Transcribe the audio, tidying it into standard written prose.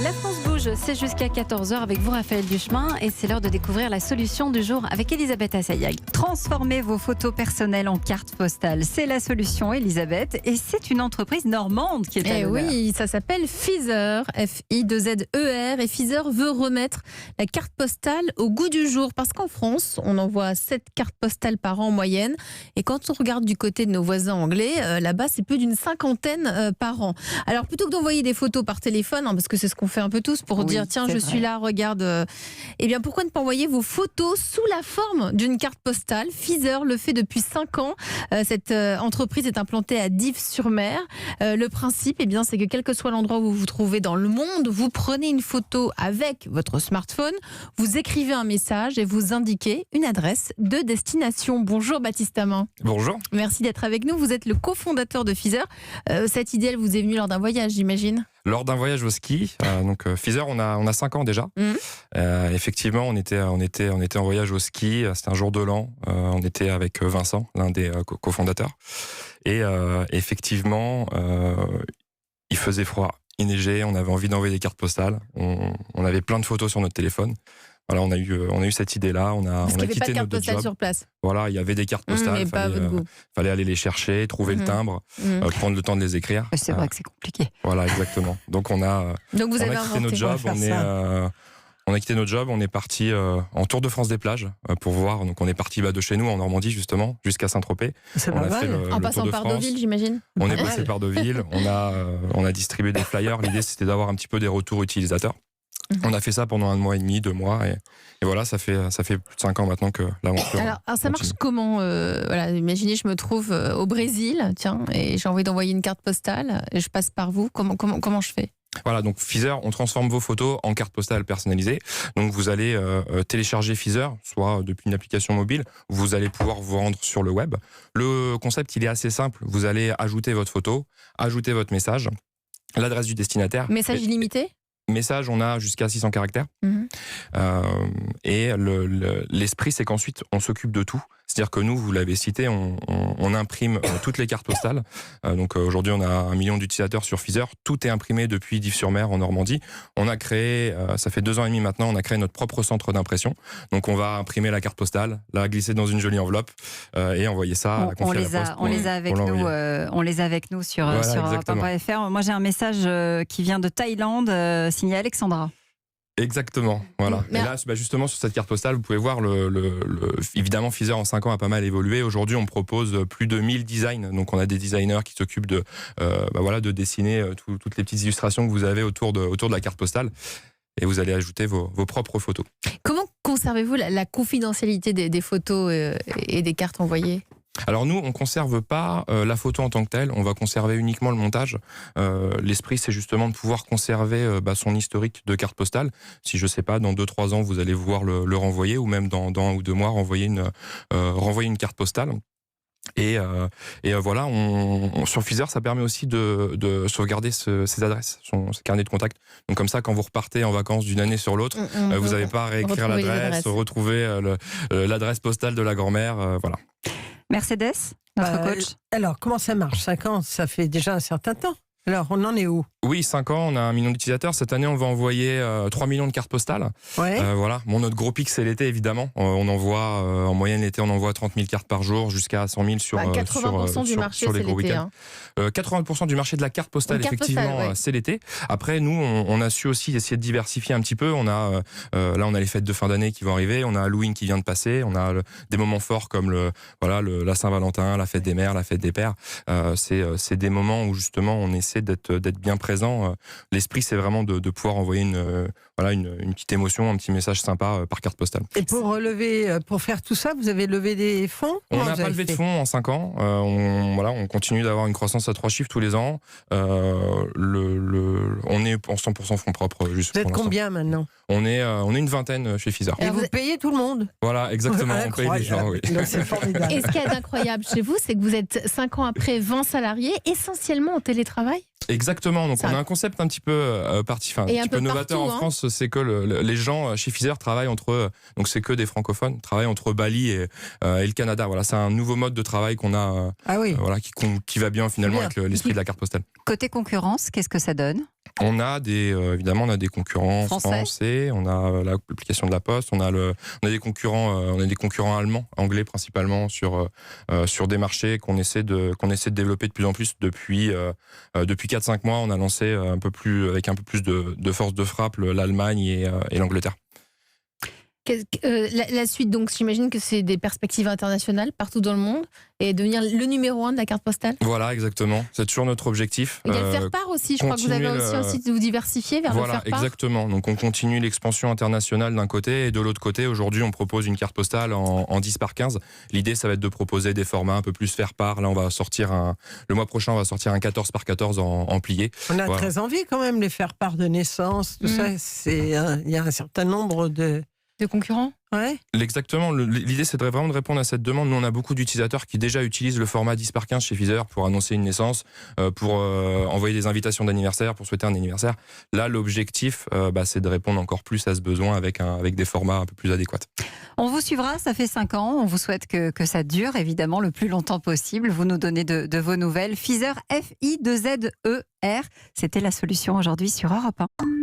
La France bouge, c'est jusqu'à 14h avec vous Raphaël Duchemin et c'est l'heure de découvrir la solution du jour avec Elisabeth Assayag. Transformez vos photos personnelles en cartes postales, c'est la solution Elisabeth et c'est une entreprise normande qui est à l'honneur. Oui, ça s'appelle Feezer, F-I-2-Z-E-R et Feezer veut remettre la carte postale au goût du jour parce qu'en France, on envoie 7 cartes postales par an en moyenne et quand on regarde du côté de nos voisins anglais, là-bas c'est plus d'une 50aine par an. Alors plutôt que d'envoyer des photos par téléphone, parce que c'est ce qu'on fait un peu tous pour dire tiens je suis là, regarde, eh bien pourquoi ne pas envoyer vos photos sous la forme d'une carte postale? Feezer le fait depuis 5 ans. Cette entreprise est implantée à Dives-sur-Mer. Le principe, eh bien, c'est que quel que soit l'endroit où vous vous trouvez dans le monde, vous prenez une photo avec votre smartphone, vous écrivez un message et vous indiquez une adresse de destination. Bonjour Baptiste Amin. Bonjour. Merci d'être avec nous. Vous êtes le cofondateur de Feezer. Cette idée, elle vous est venue lors d'un voyage, j'imagine? Lors d'un voyage au ski, donc Feezer, on a 5 ans déjà. Effectivement, on était en voyage au ski. C'était un jour de l'an. On était avec Vincent, l'un des cofondateurs. Et effectivement, il faisait froid, il neigeait. On avait envie d'envoyer des cartes postales. On avait plein de photos sur notre téléphone. Voilà, on a eu cette idée-là. On a qu'il n'y avait pas quitté de carte notre postale job. sur place. Voilà, il y avait des cartes postales. Mais pas à votre goût. Fallait aller les chercher, trouver le timbre, prendre le temps de les écrire. C'est vrai que c'est compliqué. Voilà, exactement. Donc on a quitté notre job. On a quitté notre job. On est parti en Tour de France des plages pour voir. Donc on est parti de chez nous en Normandie justement jusqu'à Saint-Tropez. C'est pas mal. En passant par Deauville, j'imagine. On est passé par Deauville. On a distribué des flyers. L'idée c'était d'avoir un petit peu des retours utilisateurs. On a fait ça pendant 1 mois et demi, 2 mois, et voilà, ça fait plus de 5 ans maintenant que l'aventure. Alors ça marche comment voilà, imaginez, je me trouve au Brésil, tiens, et j'ai envie d'envoyer une carte postale, et je passe par vous. Comment je fais? Voilà, donc Feezer, on transforme vos photos en carte postale personnalisée. Donc vous allez télécharger Feezer, soit depuis une application mobile, vous allez pouvoir vous rendre sur le web. Le concept, il est assez simple. Vous allez ajouter votre photo, ajouter votre message, l'adresse du destinataire. Message illimité? Message, on a jusqu'à 600 caractères. Et l'esprit, c'est qu'ensuite, on s'occupe de tout. C'est-à-dire que nous, vous l'avez cité, on imprime toutes les cartes postales. Donc aujourd'hui, on a 1 million d'utilisateurs sur Feezer. Tout est imprimé depuis Dives-sur-Mer en Normandie. On a créé, ça fait 2 ans et demi maintenant, on a créé notre propre centre d'impression. Donc on va imprimer la carte postale, la glisser dans une jolie enveloppe et envoyer ça à la confier à la poste. On les a avec nous sur Europe1.fr. Moi, j'ai un message qui vient de Thaïlande, signé Alexandra. Exactement, voilà. Et là, justement, sur cette carte postale, vous pouvez voir, évidemment, Feezer en 5 ans a pas mal évolué. Aujourd'hui, on propose plus de 1000 designs. Donc, on a des designers qui s'occupent de dessiner toutes les petites illustrations que vous avez autour de la carte postale. Et vous allez ajouter vos propres photos. Comment conservez-vous la confidentialité des photos et des cartes envoyées ? Alors nous, on ne conserve pas la photo en tant que telle, on va conserver uniquement le montage. L'esprit, c'est justement de pouvoir conserver son historique de carte postale. Si je ne sais pas, dans 2-3 ans, vous allez vouloir le renvoyer, ou même dans 1 ou 2 mois, renvoyer une carte postale. Et voilà, sur Feezer, ça permet aussi de sauvegarder ses adresses, ses carnets de contact. Donc comme ça, quand vous repartez en vacances d'une année sur l'autre, vous n'avez pas à réécrire l'adresse, retrouver l'adresse postale de la grand-mère, voilà. Mercedes, notre coach. Alors, comment ça marche? 5 ans, ça fait déjà un certain temps. Alors, on en est où? Oui, 5 ans, on a 1 million d'utilisateurs. Cette année, on va envoyer 3 millions de cartes postales. Ouais. Voilà. Bon, notre gros pic, c'est l'été, évidemment. On envoie, en moyenne, l'été, on envoie 30 000 cartes par jour, jusqu'à 100 000 sur 80% du marché, sur les c'est gros l'été. week-ends. 80% du marché de la carte postale, effectivement, c'est l'été. Après, nous, on a su aussi essayer de diversifier un petit peu. On a, là, on a les fêtes de fin d'année qui vont arriver. On a Halloween qui vient de passer. On a des moments forts comme la Saint-Valentin, la fête des mères, la fête des pères. C'est des moments où, justement, on essaie d'être bien présent. L'esprit, c'est vraiment de pouvoir envoyer une petite émotion, un petit message sympa par carte postale. Et pour faire tout ça, vous avez levé des fonds? On n'a pas levé de fonds en 5 ans. On continue d'avoir une croissance à 3 chiffres tous les ans. On est en 100% fonds propres. Vous êtes combien maintenant? On est une vingtaine chez Feezer. Et vous payez tout le monde? Voilà, exactement. On paye les gens, oui. C'est formidable. Et ce qui est incroyable chez vous, c'est que vous êtes 5 ans après 20 salariés, essentiellement en télétravail. Exactement, donc on a un concept un petit peu un petit peu novateur en France, c'est que les gens chez Feezer travaillent donc c'est que des francophones, travaillent entre Bali et le Canada. Voilà, c'est un nouveau mode de travail qu'on a, qui va bien finalement avec l'esprit de la carte postale. Côté concurrence, qu'est-ce que ça donne ? On a évidemment, on a des concurrents français, on a l'application de la Poste, on a des concurrents allemands, anglais principalement sur des marchés qu'on essaie de développer de plus en plus depuis 4-5 mois. On a lancé avec un peu plus de force de frappe l'Allemagne et l'Angleterre. La suite, donc, j'imagine que c'est des perspectives internationales partout dans le monde et devenir le numéro 1 de la carte postale. Voilà, exactement. C'est toujours notre objectif. Il y a le faire-part aussi. Je crois que vous avez aussi envie de vous diversifier vers le faire-part. Voilà, exactement. Donc, on continue l'expansion internationale d'un côté et de l'autre côté, aujourd'hui, on propose une carte postale en 10 par 15. L'idée, ça va être de proposer des formats un peu plus faire-part. Là, on va sortir le mois prochain, on va sortir un 14 par 14 en plié. On a très envie quand même, les faire-part de naissance, tout ça. Il y a un certain nombre de concurrents. Ouais. Exactement. L'idée, c'est vraiment de répondre à cette demande. Nous, on a beaucoup d'utilisateurs qui déjà utilisent le format 10 par 15 chez Pfizer pour annoncer une naissance, pour envoyer des invitations d'anniversaire, pour souhaiter un anniversaire. Là, l'objectif, c'est de répondre encore plus à ce besoin avec des formats un peu plus adéquats. On vous suivra, ça fait 5 ans. On vous souhaite que ça dure, évidemment, le plus longtemps possible. Vous nous donnez de vos nouvelles. Pfizer, F-I-2-Z-E-R. C'était la solution aujourd'hui sur Europe 1.